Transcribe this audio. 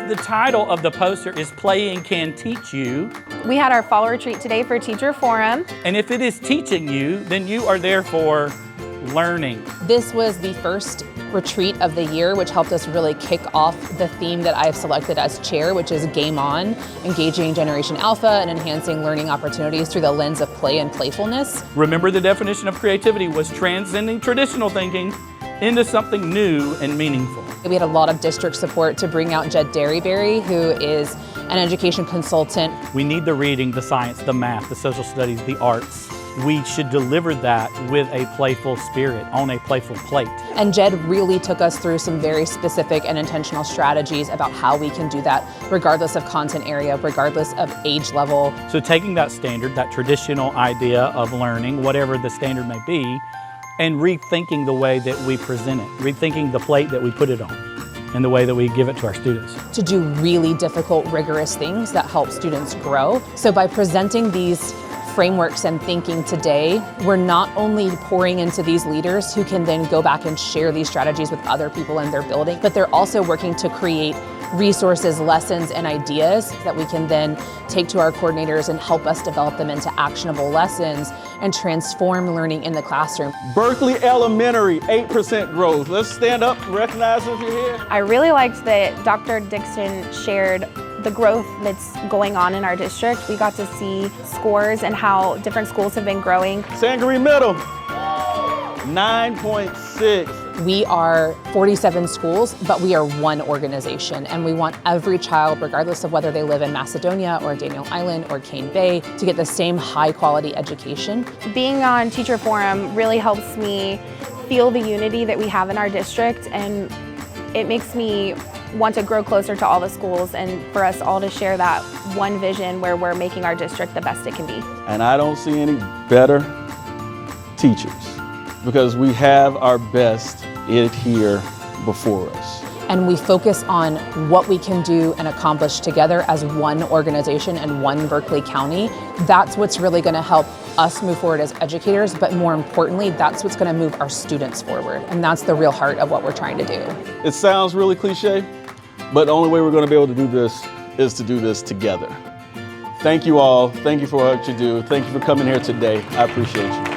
The title of the poster is Playing Can Teach You. We had our fall retreat today for Teacher Forum. And if it is teaching you, then you are there for learning. This was the first retreat of the year, which helped us really kick off the theme that I've selected as chair, which is Game On, engaging Generation Alpha and enhancing learning opportunities through the lens of play and playfulness. Remember, the definition of creativity was transcending traditional thinking into something new and meaningful. We had a lot of district support to bring out Jed Derryberry, who is an education consultant. We need the reading, the science, the math, the social studies, the arts. We should deliver that with a playful spirit, on a playful plate. And Jed really took us through some very specific and intentional strategies about how we can do that, regardless of content area, regardless of age level. So taking that standard, that traditional idea of learning, whatever the standard may be, and rethinking the way that we present it, rethinking the plate that we put it on, and the way that we give it to our students. To do really difficult, rigorous things that help students grow. So by presenting these frameworks and thinking today, we're not only pouring into these leaders who can then go back and share these strategies with other people in their building, but they're also working to create resources, lessons, and ideas that we can then take to our coordinators and help us develop them into actionable lessons and transform learning in the classroom. Berkeley Elementary, 8% growth. Let's stand up, recognize if you're here. I really liked that Dr. Dixon shared the growth that's going on in our district. We got to see scores and how different schools have been growing. Sangaree Middle, 9.6. We are 47 schools, but we are one organization, and we want every child, regardless of whether they live in Macedonia or Daniel Island or Cane Bay, to get the same high quality education. Being on Teacher Forum really helps me feel the unity that we have in our district, and it makes me want to grow closer to all the schools and for us all to share that one vision where we're making our district the best it can be. And I don't see any better teachers because we have our best here before us. And we focus on what we can do and accomplish together as one organization and one Berkeley County. That's what's really going to help us move forward as educators, but more importantly, that's what's going to move our students forward. And that's the real heart of what we're trying to do. It sounds really cliche, but the only way we're going to be able to do this is to do this together. Thank you all. Thank you for what you do. Thank you for coming here today. I appreciate you.